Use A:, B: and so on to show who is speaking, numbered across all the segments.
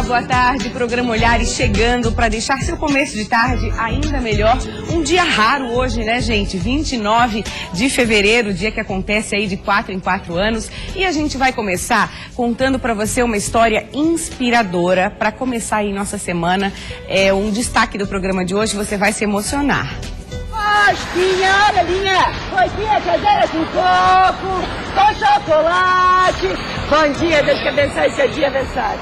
A: boa tarde. Programa Olhares chegando para deixar seu começo de tarde ainda melhor. Um dia raro hoje, né, gente? 29 de fevereiro, dia que acontece aí de 4 em 4 anos. E a gente vai começar contando para você uma história inspiradora para começar aí nossa semana. É um destaque do programa de hoje, você vai se emocionar.
B: Rosquinha, olha, Linha! Rosquinha caseira com coco, com chocolate. Bom dia, Deus que abençoe seu dia abençoado.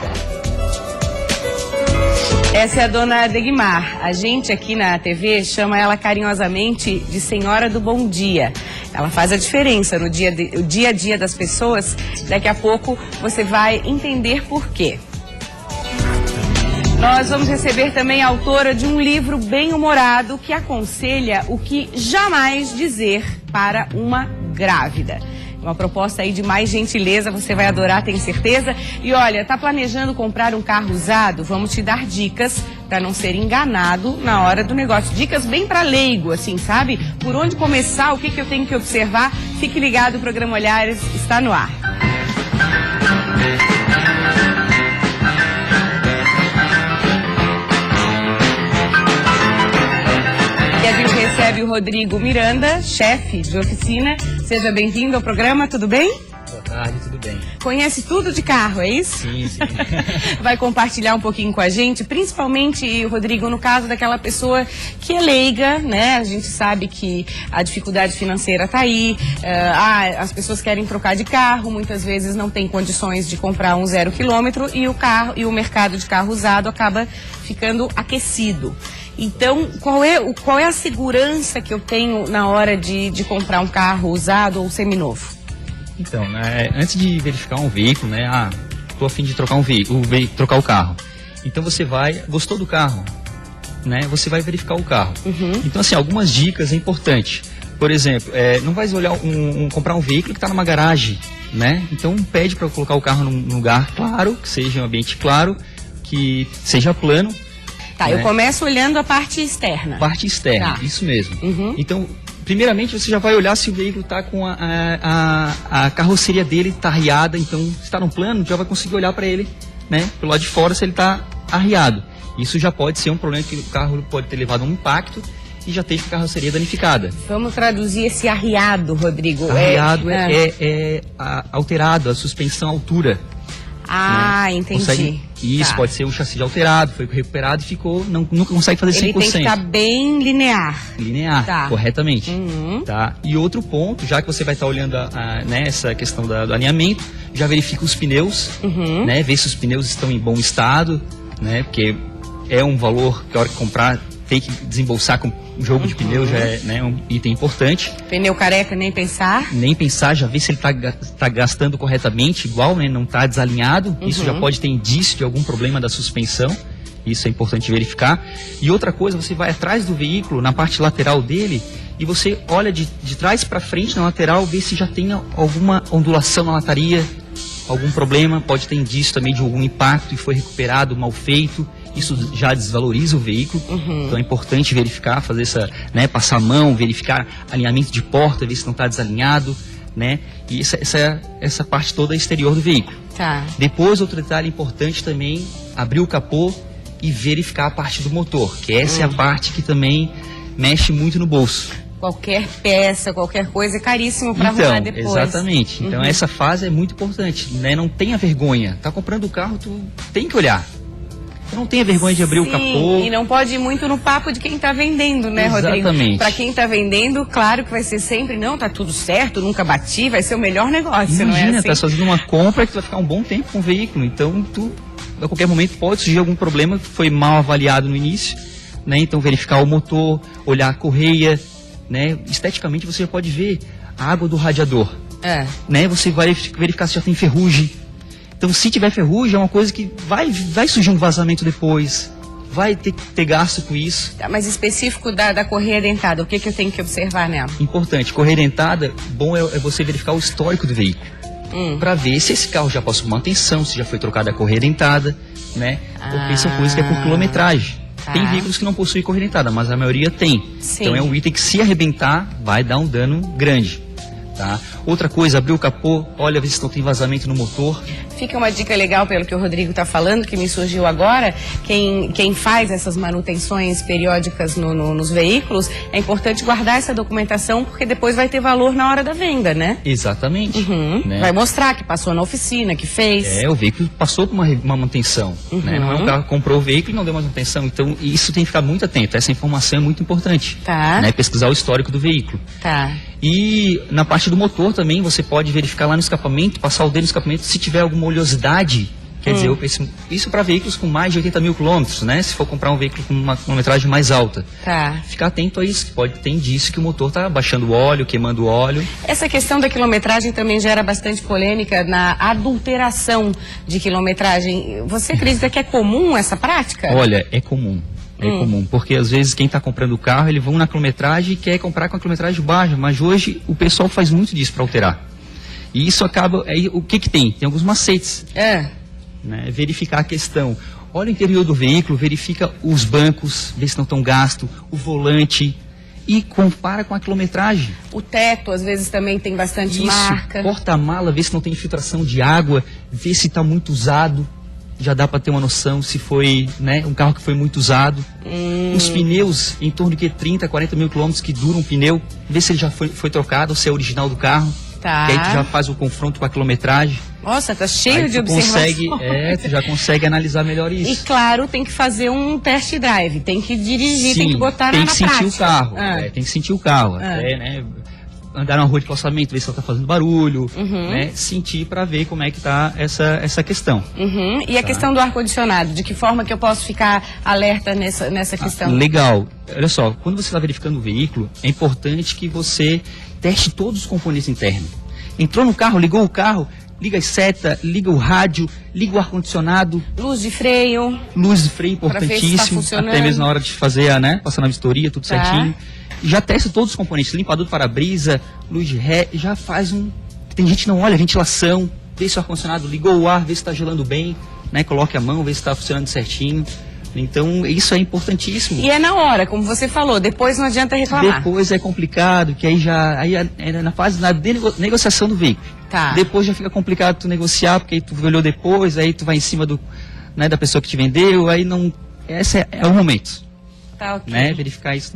A: Essa é a dona Degmar. A gente aqui na TV chama ela carinhosamente de Senhora do Bom Dia. Ela faz a diferença no dia a dia das pessoas. Daqui a pouco você vai entender por quê. Nós vamos receber também a autora de um livro bem-humorado que aconselha o que jamais dizer para uma grávida. Uma proposta aí de mais gentileza, você vai adorar, tenho certeza. E olha, tá planejando comprar um carro usado? Vamos te dar dicas para não ser enganado na hora do negócio. Dicas bem para leigo, assim, sabe? Por onde começar, o que eu tenho que observar? Fique ligado, o programa Olhares está no ar. E a gente recebe o Rodrigo Miranda, chefe de oficina. Seja bem-vindo ao programa, tudo bem?
C: Boa tarde, tudo bem.
A: Conhece tudo de carro, é isso?
C: Sim, sim.
A: Vai compartilhar um pouquinho com a gente, principalmente, Rodrigo, no caso daquela pessoa que é leiga, né? A gente sabe que a dificuldade financeira está aí, as pessoas querem trocar de carro, muitas vezes não tem condições de comprar um 0 quilômetro e o mercado de carro usado acaba ficando aquecido. Então, qual é a segurança que eu tenho na hora de comprar um carro usado ou seminovo?
C: Então, antes de verificar um veículo, né? Tô a fim de trocar trocar o carro. Então você gostou do carro, né? Você vai verificar o carro.
A: Uhum.
C: Então, assim, algumas dicas é importante. Por exemplo, não vai olhar comprar um veículo que está numa garagem, né? Então pede para colocar o carro num lugar claro, que seja um ambiente claro, que seja plano.
A: Tá, eu começo olhando a parte externa.
C: Parte externa,
A: tá.
C: Isso mesmo.
A: Uhum.
C: Então, primeiramente você já vai olhar se o veículo está com a carroceria dele está arriada. Então, se está no plano, já vai conseguir olhar para ele, né, pelo lado de fora, se ele está arriado. Isso já pode ser um problema, que o carro pode ter levado um impacto e já teve a carroceria danificada.
A: Vamos traduzir esse arriado, Rodrigo.
C: Arriado é alterado, a suspensão à altura.
A: Né? Entendi.
C: Isso,
A: tá.
C: Pode ser um chassi alterado, foi recuperado e ficou, nunca consegue fazer 100%.
A: Ele tem que estar bem linear.
C: Linear,
A: tá.
C: Corretamente.
A: Uhum.
C: Tá? E outro ponto, já que você vai estar olhando essa questão do alinhamento, já verifica os pneus,
A: Uhum.
C: né? Vê se os pneus estão em bom estado, né? Porque é um valor que a hora que comprar tem que desembolsar com o jogo de pneu, já é, né, um item importante.
A: Pneu careca, nem pensar.
C: Nem pensar, já ver se ele está gastando corretamente, igual, né, não está desalinhado.
A: Uhum.
C: Isso já pode ter indício de algum problema da suspensão. Isso é importante verificar. E outra coisa, você vai atrás do veículo, na parte lateral dele, e você olha de trás para frente na lateral, vê se já tem alguma ondulação na lataria, algum problema. Pode ter indício também de algum impacto e foi recuperado, mal feito. Isso já desvaloriza o veículo.
A: Uhum.
C: Então é importante verificar, fazer passar a mão, verificar alinhamento de porta, ver se não está desalinhado, né? E essa parte toda é exterior do veículo.
A: Tá.
C: Depois, outro detalhe importante também, abrir o capô e verificar a parte do motor, que essa é a parte que também mexe muito no bolso.
A: Qualquer peça, qualquer coisa é caríssimo para arrumar depois.
C: Exatamente. Então essa fase é muito importante, né? Não tenha vergonha. Tá comprando o carro, tu tem que olhar. Não tenha vergonha de abrir o capô.
A: E não pode ir muito no papo de quem está vendendo, né, Rodrigo?
C: Exatamente.
A: Para quem está vendendo, claro que vai ser sempre, não, tá tudo certo, nunca bati, vai ser o melhor negócio, não é assim?
C: Tá fazendo uma compra que tu vai ficar um bom tempo com o veículo, então tu, a qualquer momento pode surgir algum problema que foi mal avaliado no início, né? Então verificar o motor, olhar a correia, né? Esteticamente você já pode ver a água do radiador, né? Você vai verificar se já tem ferrugem. Então, se tiver ferrugem, é uma coisa que vai surgir um vazamento depois, vai ter que ter gasto com isso.
A: Tá, mas específico da correia dentada, o que eu tenho que observar nela?
C: Importante, correia dentada, bom é você verificar o histórico do veículo, para ver se esse carro já passou por manutenção, se já foi trocada a correia dentada, né? Porque são coisas que é por quilometragem.
A: Tá.
C: Tem veículos que não possuem correia dentada, mas a maioria tem.
A: Sim.
C: Então é um item que, se arrebentar, vai dar um dano grande. Tá? Outra coisa, abrir o capô, olha, ver se não tem vazamento no motor.
A: Fica uma dica legal pelo que o Rodrigo está falando, que me surgiu agora. Quem faz essas manutenções periódicas nos veículos, é importante guardar essa documentação, porque depois vai ter valor na hora da venda, né?
C: Exatamente. Né?
A: Vai mostrar que passou na oficina, que fez.
C: O veículo passou por uma manutenção. Né? Não é um carro que comprou o veículo e não deu manutenção. Então, isso tem que ficar muito atento. Essa informação é muito importante.
A: Tá.
C: Né? Pesquisar o histórico do veículo.
A: Tá.
C: E na parte do motor também, você pode verificar lá no escapamento, passar o dedo no escapamento, se tiver alguma oleosidade. Quer dizer, isso para veículos com mais de 80 mil quilômetros, né? Se for comprar um veículo com uma quilometragem mais alta.
A: Tá.
C: Ficar atento a isso, que pode ter indício que o motor está baixando o óleo, queimando o óleo.
A: Essa questão da quilometragem também gera bastante polêmica na adulteração de quilometragem. Você acredita que é comum essa prática?
C: Olha, é comum. É comum, porque às vezes quem está comprando o carro, ele vão na quilometragem e quer comprar com a quilometragem baixa, mas hoje o pessoal faz muito disso para alterar. E isso acaba, aí o que tem? Tem alguns macetes. Né? Verificar a questão. Olha o interior do veículo, verifica os bancos, vê se não estão gastos, o volante e compara com a quilometragem.
A: O teto, às vezes, também tem bastante marca.
C: Porta-mala, vê se não tem infiltração de água, vê se está muito usado. Já dá para ter uma noção se foi, né, um carro que foi muito usado. Os pneus, em torno de 30, 40 mil quilômetros que dura um pneu, vê se ele já foi trocado ou se é original do carro.
A: Tá.
C: Que aí tu já faz o confronto com a quilometragem.
A: Nossa, tá cheio
C: aí
A: de observações.
C: Tu já consegue analisar melhor isso.
A: E claro, tem que fazer um test drive, tem que dirigir, tem que botar na prática.
C: Tem que sentir o carro, tem que sentir o carro. Até, né, andar na rua de calçamento, ver se ela está fazendo barulho, né, sentir para ver como é que está essa questão.
A: E a questão do ar-condicionado, de que forma que eu posso ficar alerta nessa questão?
C: Legal. Olha só, quando você está verificando o veículo, é importante que você teste todos os componentes internos. Entrou no carro, ligou o carro, liga as setas, liga o rádio, liga o ar-condicionado.
A: Luz de freio.
C: Luz de freio, importantíssimo.
A: Se tá
C: até mesmo na hora de fazer, né, passar na vistoria, tudo certinho. Já testa todos os componentes, limpador do para-brisa, luz de ré, já faz Tem gente que não olha, ventilação, vê se o ar-condicionado ligou o ar, vê se está gelando bem, né, coloque a mão, vê se está funcionando certinho. Então, isso é importantíssimo.
A: E é na hora, como você falou, depois não adianta reclamar.
C: Depois é complicado, que aí é na fase da negociação do veículo.
A: Tá.
C: Depois já fica complicado tu negociar, porque aí tu olhou depois, aí tu vai em cima da pessoa que te vendeu, aí não... Esse é o momento.
A: Tá, ok.
C: Né? Verificar isso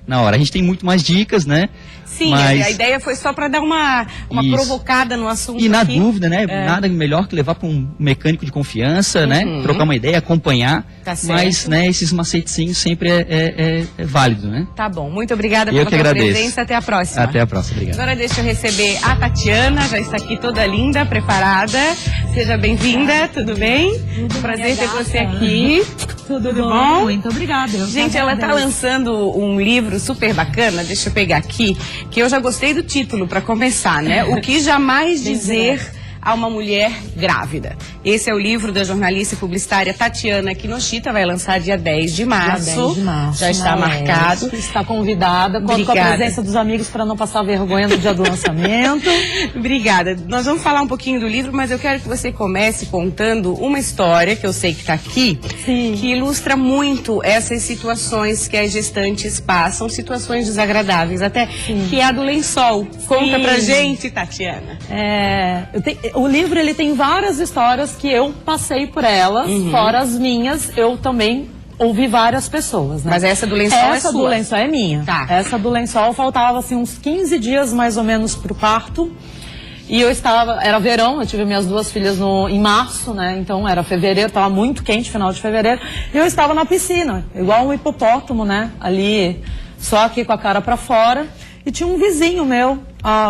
C: na hora. A gente tem muito mais dicas, né?
A: Sim,
C: mas...
A: a ideia foi só para dar uma provocada no assunto.
C: E na
A: aqui.
C: dúvida, né? Nada melhor que levar para um mecânico de confiança, né? Trocar uma ideia, acompanhar.
A: Tá certo.
C: Mas, né, esses macetezinhos sempre é válido, né?
A: Tá bom. Muito obrigada
C: pela
A: tua presença. Até a próxima.
C: Até a próxima. Obrigado.
A: Agora deixa eu receber a Tatiana, já está aqui toda linda, preparada. Seja bem-vinda, tudo bem? Prazer ter você aqui.
D: Tudo bom? Muito obrigada.
A: Gente, ela está lançando um livro super bacana, deixa eu pegar aqui, que eu já gostei do título para começar, né? O que jamais dizer a uma mulher grávida. Esse é o livro da jornalista e publicitária Tatiana Kinoshita, vai lançar dia 10 de março.
D: Dia 10 de março.
A: Já está marcado.
D: Está convidada, conto com a presença dos amigos para não passar vergonha no dia do lançamento.
A: Obrigada. Nós vamos falar um pouquinho do livro, mas eu quero que você comece contando uma história, que eu sei que está aqui, que ilustra muito essas situações que as gestantes passam, situações desagradáveis até, que é a do lençol. Conta pra gente, Tatiana.
D: O livro, ele tem várias histórias que eu passei por elas, fora as minhas, eu também ouvi várias pessoas, né?
A: Mas essa do lençol é sua?
D: Essa do lençol é minha.
A: Tá.
D: Essa do lençol faltava, assim, uns 15 dias mais ou menos pro parto. E era verão, eu tive minhas duas filhas em março, né? Então era fevereiro, tava muito quente, final de fevereiro. E eu estava na piscina, igual um hipopótamo, né? Ali, só aqui com a cara pra fora. E tinha um vizinho meu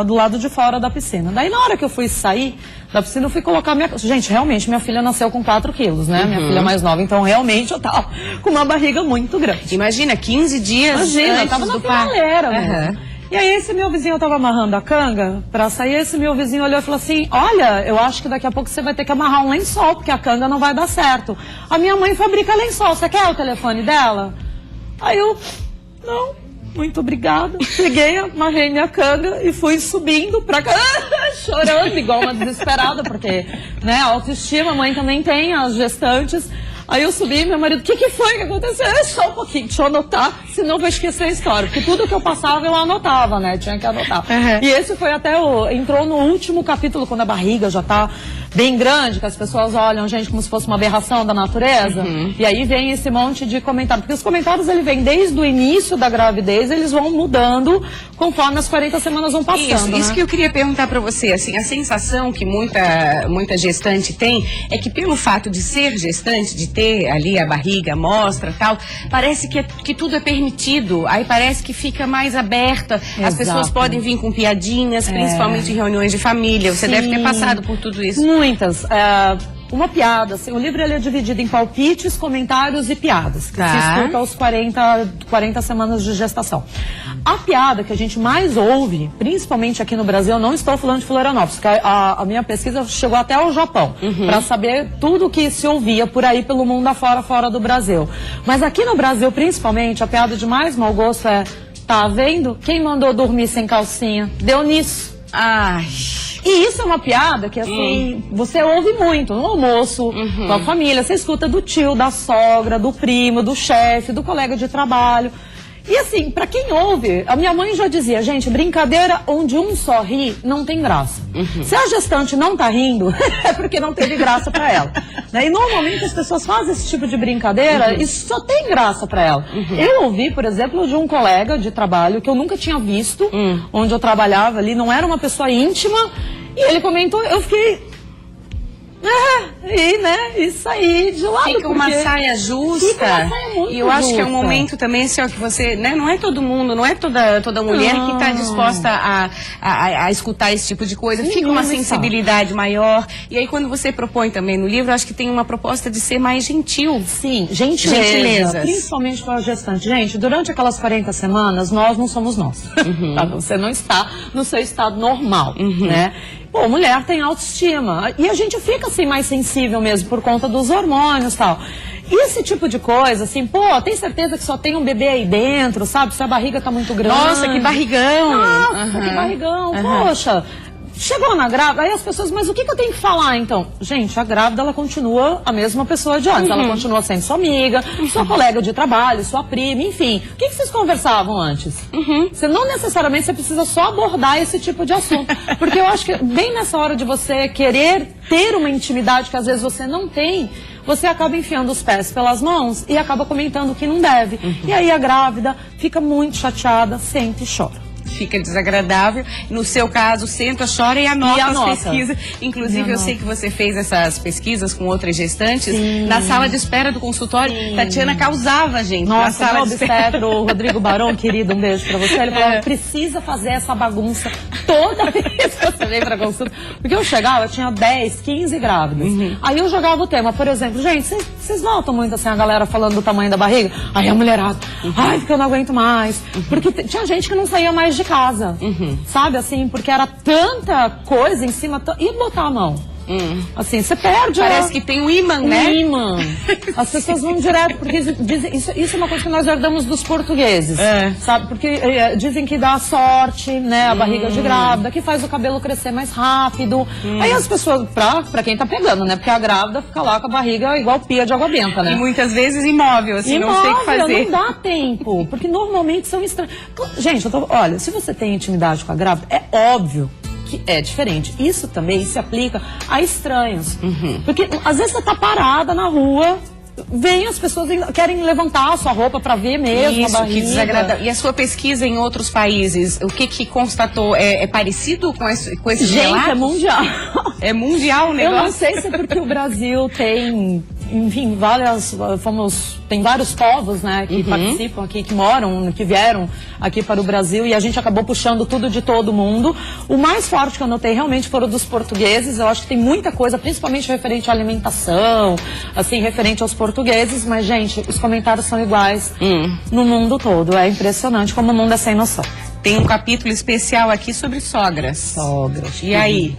D: do lado de fora da piscina. Daí na hora que eu fui sair da piscina, eu fui colocar Gente, realmente, minha filha nasceu com 4 quilos, né? Minha filha mais nova, então realmente eu tava com uma barriga muito grande.
A: Imagina, 15 dias
D: antes tava na finaleira, E aí esse meu vizinho, eu tava amarrando a canga pra sair, esse meu vizinho olhou e falou assim, olha, eu acho que daqui a pouco você vai ter que amarrar um lençol, porque a canga não vai dar certo. A minha mãe fabrica lençol, você quer o telefone dela? Aí eu, não. Muito obrigada. Peguei, amarrei minha canga e fui subindo pra cá, chorando igual uma desesperada, porque, né, autoestima, a mãe também tem, as gestantes. Aí eu subi, meu marido, o que foi que aconteceu? Só um pouquinho, deixa eu anotar, senão eu vou esquecer a história. Porque tudo que eu passava, eu anotava, né? Tinha que anotar. E esse foi entrou no último capítulo, quando a barriga já tá bem grande, que as pessoas olham a gente como se fosse uma aberração da natureza. E aí vem esse monte de comentário. Porque os comentários, ele vem desde o início da gravidez, eles vão mudando conforme as 40 semanas vão passando.
A: Isso que eu queria perguntar pra você, assim, a sensação que muita gestante tem é que pelo fato de ser gestante, de ter ali a barriga, mostra e tal, parece que tudo é permitido, aí parece que fica mais aberta, as pessoas podem vir com piadinhas, principalmente em reuniões de família, você deve ter passado por tudo isso.
D: Muitas. Uma piada, assim, o livro ele é dividido em palpites, comentários e piadas, que se escuta aos 40 semanas de gestação. A piada que a gente mais ouve, principalmente aqui no Brasil, eu não estou falando de Florianópolis, porque a minha pesquisa chegou até ao Japão, para saber tudo que se ouvia por aí pelo mundo afora, fora do Brasil. Mas aqui no Brasil, principalmente, a piada de mais mau gosto é: tá vendo? Quem mandou dormir sem calcinha? Deu nisso.
A: Ai...
D: E isso é uma piada que, assim, você ouve muito no almoço, com a família. Você escuta do tio, da sogra, do primo, do chefe, do colega de trabalho. E, assim, pra quem ouve, a minha mãe já dizia: gente, brincadeira onde um só ri, não tem graça. Se a gestante não tá rindo, é porque não teve graça pra ela. Né? E, normalmente, as pessoas fazem esse tipo de brincadeira e só tem graça pra ela. Eu ouvi, por exemplo, de um colega de trabalho que eu nunca tinha visto, onde eu trabalhava ali, não era uma pessoa íntima, e ele comentou, eu fiquei... isso aí, de lado.
A: Fica uma saia justa.
D: Fica uma saia muito
A: e eu acho
D: justa.
A: que é um momento também, assim, ó, que você, né, não é todo mundo, não é toda mulher que está disposta a escutar esse tipo de coisa. Fica uma sensibilidade maior. E aí, quando você propõe também no livro, acho que tem uma proposta de ser mais gentil.
D: Sim, gentileza. Principalmente para a gestante. Gente, durante aquelas 40 semanas, nós não somos nós. Tá? Você não está no seu estado normal, né? Pô, mulher tem autoestima. E a gente fica, assim, mais sensível mesmo por conta dos hormônios e tal. E esse tipo de coisa, assim, pô, tem certeza que só tem um bebê aí dentro, sabe? Se a barriga tá muito grande.
A: Nossa, que barrigão!
D: Nossa, que barrigão. Poxa, chegou na grávida, aí as pessoas, mas o que eu tenho que falar, então? Gente, a grávida, ela continua a mesma pessoa de antes. Ela continua sendo sua amiga, sua colega de trabalho, sua prima, enfim. O que vocês conversavam antes? Você não necessariamente você precisa só abordar esse tipo de assunto. Porque eu acho que bem nessa hora de você querer ter uma intimidade que às vezes você não tem, você acaba enfiando os pés pelas mãos e acaba comentando o que não deve. E aí a grávida fica muito chateada, sente e chora.
A: Fica desagradável. No seu caso, senta, chora e anota as pesquisas. Inclusive, eu sei que você fez essas pesquisas com outras gestantes. Na sala de espera do consultório. Tatiana causava, gente.
D: Nossa,
A: na sala
D: de espera, o Rodrigo Barão, querido, um beijo pra você. Ele falou, precisa fazer essa bagunça toda vez que você vem pra consulta. Porque eu chegava, eu tinha 10, 15 grávidas. Aí eu jogava o tema, por exemplo, gente, vocês notam muito assim a galera falando do tamanho da barriga? Aí a mulherada, ai, porque eu não aguento mais. Porque tinha gente que não saía mais de casa, sabe, assim, porque era tanta coisa em cima, e botar a mão. Assim, você perde.
A: Parece que tem um imã, né?
D: Imã. As pessoas vão direto, porque dizem, isso é uma coisa que nós herdamos dos portugueses, sabe? Porque dizem que dá sorte, né? A barriga de grávida, que faz o cabelo crescer mais rápido. Aí as pessoas, pra quem tá pegando, né? Porque a grávida fica lá com a barriga igual pia de água benta, né?
A: E muitas vezes imóvel, assim, não sei o que fazer.
D: Não dá tempo, porque normalmente são estranhos. Gente, olha, se você tem intimidade com a grávida, é óbvio que é diferente. Isso também se aplica a estranhos. Porque às vezes você tá parada na rua, vem as pessoas querem levantar a sua roupa pra ver mesmo a barriga.
A: Que desagradável. E a sua pesquisa em outros países, o que constatou? É parecido com esse
D: Gente,
A: relatos?
D: é mundial.
A: É mundial o negócio?
D: Eu não sei se é porque o Brasil tem, enfim, tem vários povos, né, que participam aqui, que moram, que vieram aqui para o Brasil, e a gente acabou puxando tudo de todo mundo. O mais forte que eu notei realmente foram dos portugueses. Eu acho que tem muita coisa, principalmente referente à alimentação, assim, referente aos portugueses, mas, gente, os comentários são iguais no mundo todo. É impressionante como o mundo é sem noção.
A: Tem um capítulo especial aqui sobre sogras.
D: Sogras.
A: E aí?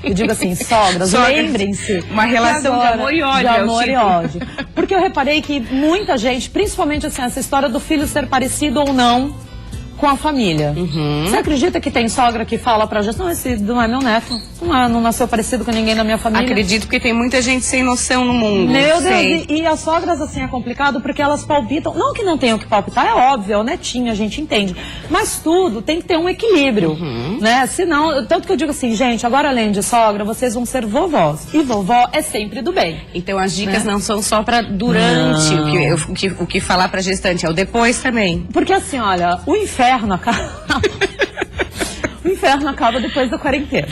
D: Eu digo assim, sogras, lembrem-se.
A: Uma relação
D: agora,
A: de amor e ódio.
D: De amor e ódio. Porque eu reparei que muita gente, principalmente assim, essa história do filho ser parecido ou não com a família. Você acredita que tem sogra que fala pra gente, não, esse não é meu neto, não nasceu parecido com ninguém da minha família?
A: Acredito, porque tem muita gente sem noção no mundo.
D: Meu
A: Sei.
D: Deus, e as sogras, assim, é complicado porque elas palpitam, não que não tenham que palpitar, é óbvio, é o netinho, a gente entende, mas tudo tem que ter um equilíbrio, né? Senão, tanto que eu digo assim, gente, agora além de sogra, vocês vão ser vovós, e vovó é sempre do bem.
A: Então as dicas não são só para durante o que falar para gestante, é o depois também.
D: Porque assim, olha, o inferno acaba... o inferno acaba depois da quarentena.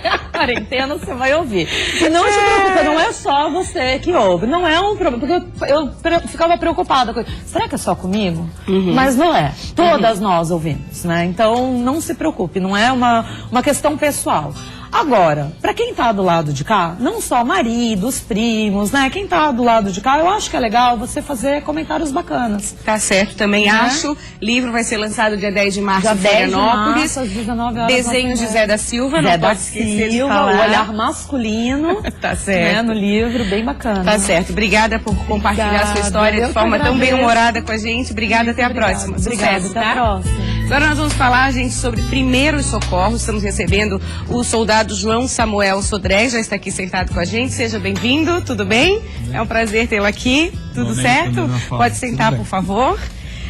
D: A quarentena você vai ouvir. E não se preocupe, não é só você que ouve. Não é um problema. Porque eu ficava preocupada com... Será que é só comigo? Mas não é. Todas nós ouvimos, né? Então não se preocupe, não é uma questão pessoal. Agora, para quem tá do lado de cá, não só maridos, primos, né? Quem tá do lado de cá, eu acho que é legal você fazer comentários bacanas.
A: Tá certo, também acho. Livro vai ser lançado dia 10 de março
D: Dia
A: em
D: 10 de
A: Florianópolis.
D: março, às 19 horas.
A: Desenhos de Zé da Silva,
D: Zé
A: não
D: da
A: pode esquecer de
D: Silva,
A: falar.
D: o olhar masculino.
A: Tá certo.
D: Né, no livro, bem bacana.
A: Tá certo. Obrigada por compartilhar sua história de forma tão bem-humorada com a gente. Obrigada, até a próxima.
D: Obrigada,
A: Sucesso,
D: até a
A: tá?
D: próxima.
A: Agora nós vamos falar, gente, sobre primeiros socorros. Estamos recebendo o soldado João Samuel Sodré, já está aqui sentado com a gente. Seja bem-vindo, tudo bem? É um prazer tê-lo aqui, tudo certo? Pode sentar, por favor.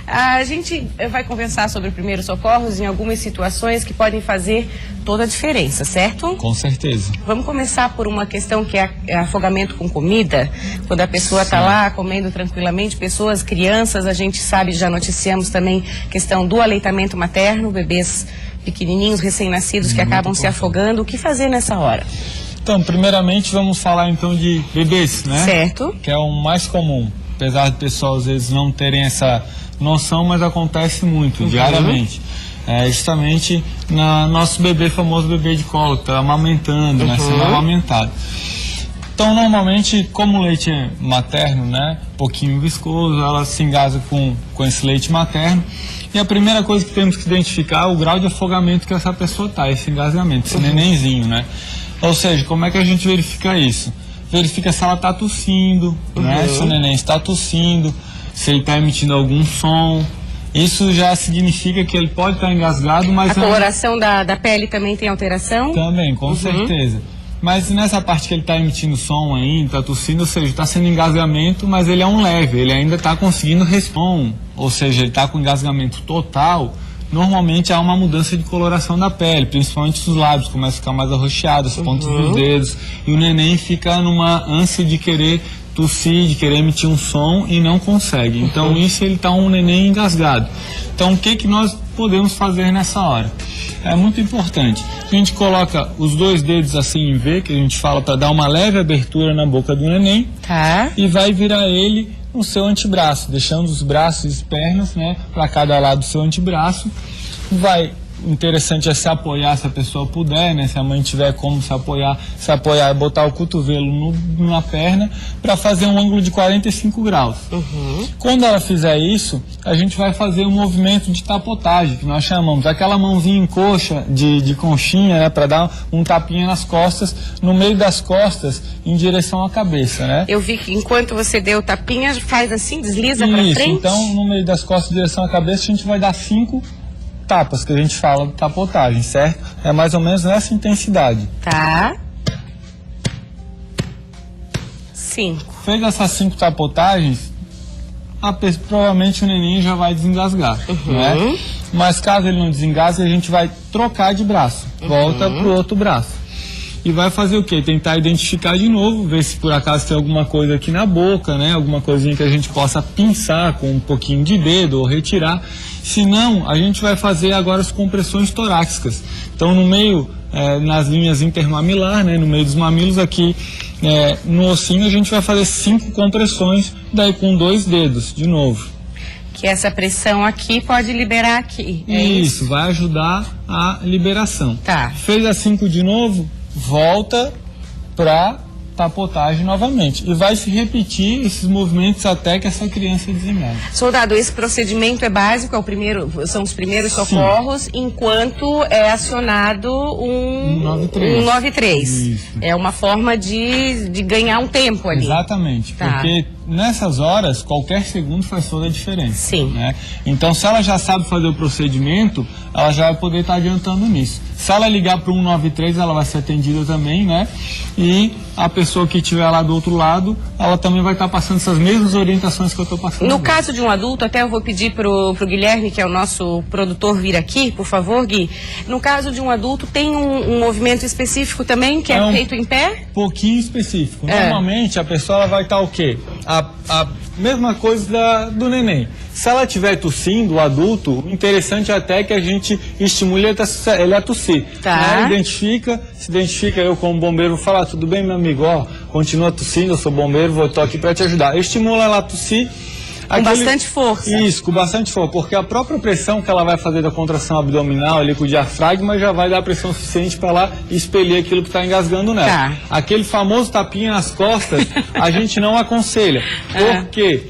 A: A gente vai conversar sobre primeiros socorros em algumas situações que podem fazer toda a diferença, certo?
E: Com certeza.
A: Vamos começar por uma questão que é afogamento com comida. Quando a pessoa está lá comendo tranquilamente, pessoas, crianças, a gente sabe, já noticiamos também questão do aleitamento materno, bebês pequenininhos, recém-nascidos que acabam se afogando. O que fazer nessa hora?
E: Então, primeiramente vamos falar então de bebês, né?
A: Certo.
E: Que é o mais comum. Apesar de pessoas às vezes não terem essa noção, mas acontece muito, diariamente. É justamente nosso bebê, famoso bebê de colo, que está amamentando, né, sendo amamentado. Então, normalmente, como o leite é materno, né, um pouquinho viscoso, ela se engasa com esse leite materno. E a primeira coisa que temos que identificar é o grau de afogamento que essa pessoa está, esse engasamento, esse nenenzinho, né? Ou seja, como é que a gente verifica isso? Verifica se ela está tossindo, né, se o neném está tossindo, se ele está emitindo algum som. Isso já significa que ele pode estar engasgado, mas...
A: A coloração da pele também tem alteração?
E: Também, com certeza. Mas nessa parte que ele está emitindo som ainda, está tossindo, ou seja, está sendo engasgamento, mas ele é um leve, ele ainda está conseguindo responder. Ou seja, ele está com engasgamento total, normalmente há uma mudança de coloração da pele, principalmente os lábios começam a ficar mais arroxeados, as pontas dos dedos, e o neném fica numa ânsia de querer tossir, de querer emitir um som e não consegue. Então isso, ele está um neném engasgado. Então o que nós podemos fazer nessa hora? É muito importante. A gente coloca os dois dedos assim em V, que a gente fala para dar uma leve abertura na boca do neném, e vai virar ele no seu antebraço, deixando os braços e pernas, né, para cada lado do seu antebraço. Interessante é se apoiar, se a pessoa puder, né? Se a mãe tiver como se apoiar, botar o cotovelo na perna para fazer um ângulo de 45 graus. Quando ela fizer isso, a gente vai fazer um movimento de tapotagem, que nós chamamos, aquela mãozinha em coxa, de conchinha, né? Para dar um tapinha nas costas, no meio das costas, em direção à cabeça, né?
A: Eu vi que enquanto você deu o tapinha, faz assim, desliza para frente?
E: Então no meio das costas, em direção à cabeça, a gente vai dar 5 tapas, que a gente fala de tapotagem, certo? É mais ou menos nessa intensidade.
A: Tá. 5.
E: Fez essas 5 tapotagens, provavelmente o neném já vai desengasgar, né? Mas caso ele não desengasgue, a gente vai trocar de braço, volta pro outro braço. E vai fazer o quê? Tentar identificar de novo, ver se por acaso tem alguma coisa aqui na boca, né? Alguma coisinha que a gente possa pinçar com um pouquinho de dedo ou retirar. Se não, a gente vai fazer agora as compressões torácicas. Então, no meio, nas linhas intermamilar, né? No meio dos mamilos aqui, no ossinho, a gente vai fazer 5 compressões, daí com 2 dedos, de novo.
A: Que essa pressão aqui pode liberar aqui.
E: Isso, vai ajudar a liberação.
A: Tá.
E: Fez as 5 de novo, volta pra soltar a potagem novamente. E vai se repetir esses movimentos até que essa criança desengasgue.
A: Soldado, esse procedimento é básico, são os primeiros socorros, enquanto é acionado um 193.
E: Isso.
A: É uma forma de ganhar um tempo ali.
E: Exatamente,
A: Tá.
E: porque nessas horas, qualquer segundo faz toda a diferença.
A: Sim.
E: Né? Então, se ela já sabe fazer o procedimento, ela já vai poder estar adiantando nisso. Se ela ligar para o 193, ela vai ser atendida também, né? E a pessoa que estiver lá do outro lado, ela também vai estar passando essas mesmas orientações que eu estou passando.
A: No
E: agora.
A: caso de um adulto, até eu vou pedir pro Guilherme, que é o nosso produtor, vir aqui, por favor, Gui. No caso de um adulto, tem um movimento específico também, que é feito em pé?
E: Pouquinho específico.
A: É.
E: Normalmente, a pessoa ela vai estar o quê? A mesma coisa do neném. Se ela estiver tossindo, o adulto, o interessante até é que a gente estimule ele a tossir.
A: Tá.
E: Né? Se identifica, eu como bombeiro vou falar, tudo bem, meu amigo, ó, continua tossindo, eu sou bombeiro, estou aqui para te ajudar. Estimula ela a tossir.
A: Com bastante força.
E: Isso, com bastante força, porque a própria pressão que ela vai fazer da contração abdominal ali com o diafragma já vai dar pressão suficiente para ela expelir aquilo que está engasgando nela.
A: Tá.
E: Aquele famoso tapinha nas costas, a gente não aconselha. Por quê?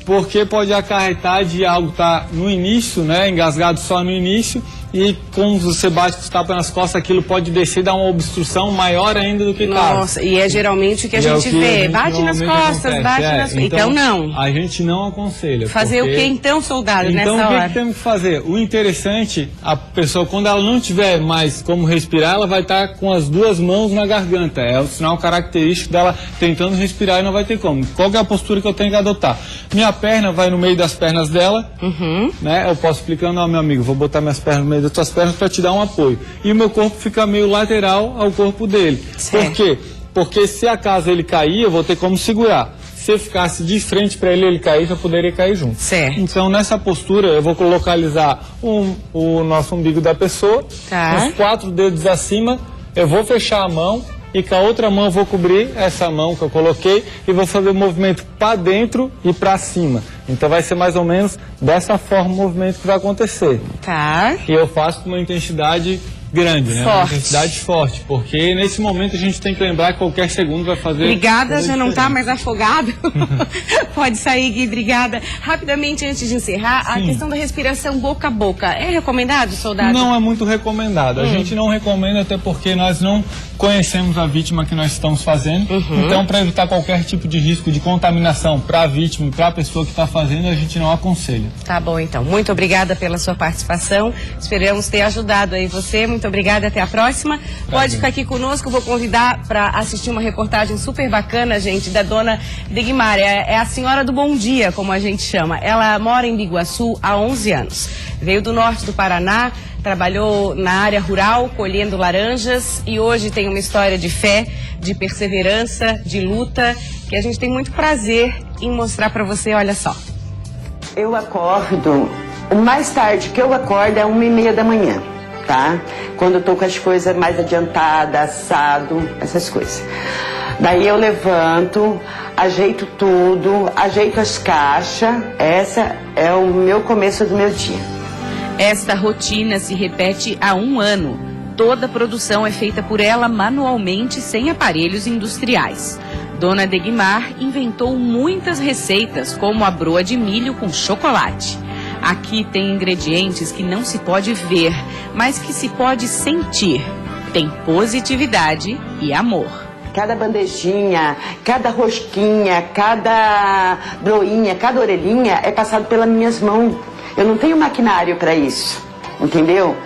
E: Porque pode acarretar de algo estar no início, né, engasgado só no início, e como você bate com os tapas nas costas, aquilo pode descer e dar uma obstrução maior ainda do que estava.
A: Nossa, e é geralmente o que a gente vê. Bate nas costas, bate nas costas. Então não.
E: A gente não aconselha.
A: Fazer o que então, soldado,
E: então,
A: nessa
E: o
A: hora?
E: que temos que fazer? O interessante, a pessoa, quando ela não tiver mais como respirar, ela vai estar com as duas mãos na garganta. É o sinal característico dela tentando respirar e não vai ter como. Qual que é a postura que eu tenho que adotar? Minha perna vai no meio das pernas dela, né? Eu posso explicando, ó, meu amigo, vou botar minhas pernas no meio das tuas pernas para te dar um apoio. E o meu corpo fica meio lateral ao corpo dele.
A: Certo.
E: Por quê? Porque se acaso ele cair, eu vou ter como segurar. Se eu ficasse de frente para ele cair, eu poderia cair junto.
A: Certo.
E: Então, nessa postura, eu vou localizar o nosso umbigo da pessoa,
A: Tá.
E: os 4 dedos acima, eu vou fechar a mão e com a outra mão eu vou cobrir essa mão que eu coloquei e vou fazer o movimento para dentro e para cima. Então, vai ser mais ou menos dessa forma o movimento que vai acontecer.
A: Tá.
E: E eu faço com uma intensidade grande, né? Uma
A: Forte.
E: intensidade forte, porque nesse momento a gente tem que lembrar que qualquer segundo vai fazer...
A: Obrigada, já não está
E: diferença.
A: mais afogado. Pode sair, Gui, obrigada. Rapidamente, antes de encerrar, a questão da respiração boca a boca. É recomendado, soldado?
E: Não é muito recomendado. A gente não recomenda até porque nós não conhecemos a vítima que nós estamos fazendo. Então, para evitar qualquer tipo de risco de contaminação para a vítima e para a pessoa que está fazendo, a gente não aconselha.
A: Tá bom, então. Muito obrigada pela sua participação. Esperamos ter ajudado aí você. Muito obrigada. Até a próxima. Pode ficar aqui conosco. Vou convidar para assistir uma reportagem super bacana, gente, da dona Degmar. É a senhora do bom dia, como a gente chama. Ela mora em Biguaçu há 11 anos. Veio do norte do Paraná, trabalhou na área rural, colhendo laranjas, e hoje tem uma história de fé, de perseverança, de luta, que a gente tem muito prazer em mostrar para você. Olha só.
B: Eu acordo, o mais tarde que eu acordo é 1h30 da manhã, tá? Quando eu tô com as coisas mais adiantadas, assado, essas coisas. Daí eu levanto, ajeito tudo, ajeito as caixas. Essa é o meu começo do meu dia.
F: Esta rotina se repete há 1 ano. Toda a produção é feita por ela manualmente, sem aparelhos industriais. Dona Degmar inventou muitas receitas, como a broa de milho com chocolate. Aqui tem ingredientes que não se pode ver, mas que se pode sentir. Tem positividade e amor.
B: Cada bandejinha, cada rosquinha, cada broinha, cada orelhinha é passado pelas minhas mãos. Eu não tenho maquinário para isso, entendeu?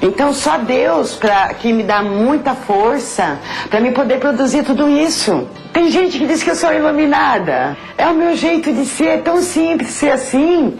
B: Então só Deus que me dá muita força para me poder produzir tudo isso. Tem gente que diz que eu sou iluminada. É o meu jeito de ser, é tão simples ser assim.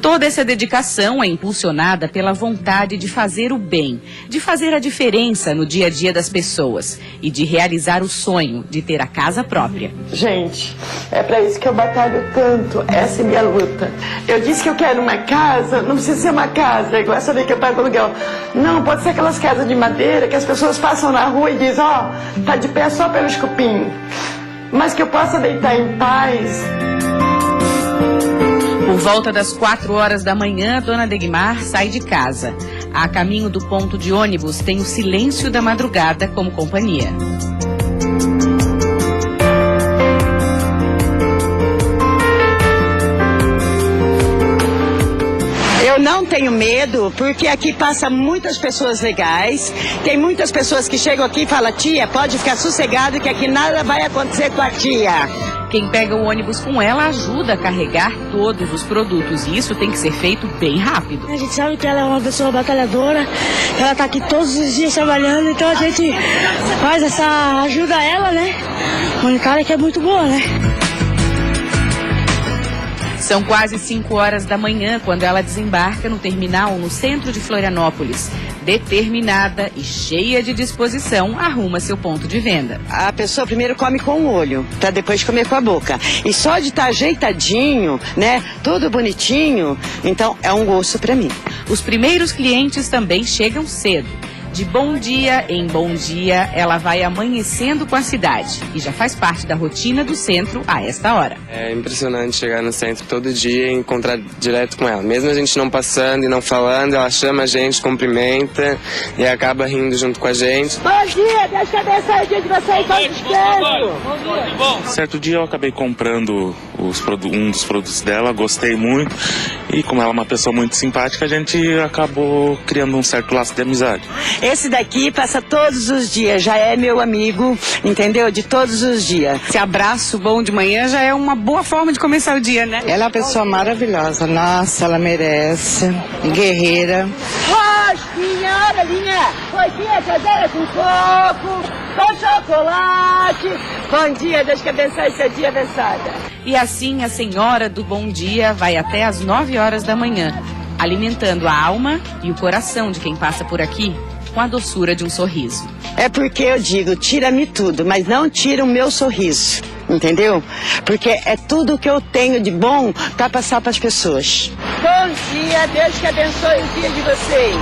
F: Toda essa dedicação é impulsionada pela vontade de fazer o bem, de fazer a diferença no dia a dia das pessoas e de realizar o sonho de ter a casa própria.
B: Gente, é para isso que eu batalho tanto. Essa é minha luta. Eu disse que eu quero uma casa, não precisa ser uma casa igual essa daí que eu pago aluguel. Não, pode ser aquelas casas de madeira que as pessoas passam na rua e dizem, ó, tá de pé só pelos cupim. Mas que eu possa deitar em paz.
F: Por volta das 4 horas da manhã, Dona Degmar sai de casa. A caminho do ponto de ônibus tem o silêncio da madrugada como companhia.
B: tenho medo, porque aqui passa muitas pessoas legais. Tem muitas pessoas que chegam aqui e falam: tia, pode ficar sossegado que aqui nada vai acontecer com a tia.
F: Quem pega o ônibus com ela ajuda a carregar todos os produtos e isso tem que ser feito bem rápido.
G: A gente sabe que ela é uma pessoa batalhadora, ela está aqui todos os dias trabalhando, então a gente faz essa ajuda a ela, né? Uma cara que é muito boa, né?
F: São quase 5 horas da manhã quando ela desembarca no terminal no centro de Florianópolis. Determinada e cheia de disposição, arruma seu ponto de venda.
B: A pessoa primeiro come com o olho, para depois comer com a boca. E só de estar ajeitadinho, né, tudo bonitinho, então é um gosto para mim.
F: Os primeiros clientes também chegam cedo. De bom dia em bom dia, ela vai amanhecendo com a cidade e já faz parte da rotina do centro a esta hora.
H: É impressionante chegar no centro todo dia e encontrar direto com ela. Mesmo a gente não passando e não falando, ela chama a gente, cumprimenta e acaba rindo junto com a gente.
G: Bom dia, Deus te abençoe o dia de vocês, bom descanso.
I: Certo dia eu acabei comprando um dos produtos dela, gostei muito e como ela é uma pessoa muito simpática, a gente acabou criando um certo laço de amizade.
B: Esse daqui passa todos os dias, já é meu amigo, entendeu? De todos os dias.
A: Esse abraço bom de manhã já é uma boa forma de começar o dia, né?
B: Ela é uma pessoa maravilhosa, nossa, ela merece, guerreira.
G: Rosquinha, olha, linha, rosquinha, cadeira com coco, com chocolate.
B: Bom dia, Deus que abençoe seu dia, abençoada.
F: E assim a senhora do bom dia vai até às 9 horas da manhã, alimentando a alma e o coração de quem passa por aqui com a doçura de um sorriso.
B: É porque eu digo, tira-me tudo, mas não tira o meu sorriso, entendeu? Porque é tudo que eu tenho de bom para passar para as pessoas. Bom dia, Deus que abençoe o dia de vocês.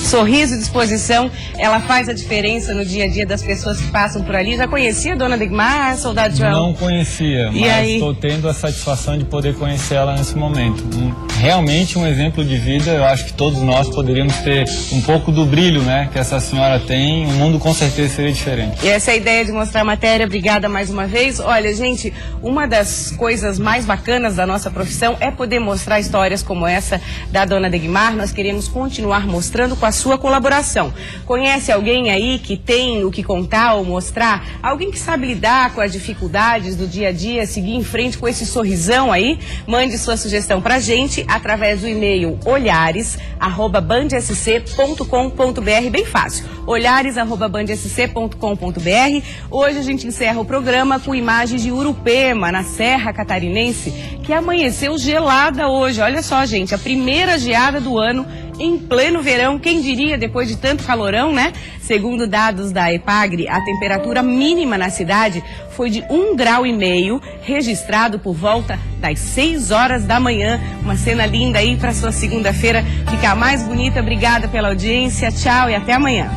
A: Sorriso e disposição, ela faz a diferença no dia a dia das pessoas que passam por ali. Já conhecia a dona Degmar, soldado João?
E: Não conhecia,
A: E
E: mas
A: aí?
E: estou tendo a satisfação de poder conhecer ela nesse momento. Realmente um exemplo de vida, eu acho que todos nós poderíamos ter um pouco do brilho, né, que essa senhora tem, o mundo com certeza seria diferente.
A: E essa é a ideia de mostrar a matéria, obrigada mais uma vez. Olha, gente, uma das coisas mais bacanas da nossa profissão é poder mostrar histórias como essa da dona Degmar. Nós queremos continuar mostrando com a sua colaboração. Conhece alguém aí que tem o que contar ou mostrar? Alguém que sabe lidar com as dificuldades do dia a dia, seguir em frente com esse sorrisão aí? Mande sua sugestão pra gente através do e-mail olhares@bandsc.com.br, bem fácil. olhares@bandsc.com.br. Hoje a gente encerra o programa com imagens de Urupema, na Serra Catarinense, que amanheceu gelada hoje. Olha só, gente, a primeira geada do ano em pleno verão, quem diria, depois de tanto calorão, né? Segundo dados da EPAGRE, a temperatura mínima na cidade foi de 1,5 grau, registrado por volta das 6 horas da manhã. Uma cena linda aí para sua segunda-feira ficar mais bonita. Obrigada pela audiência, tchau e até amanhã.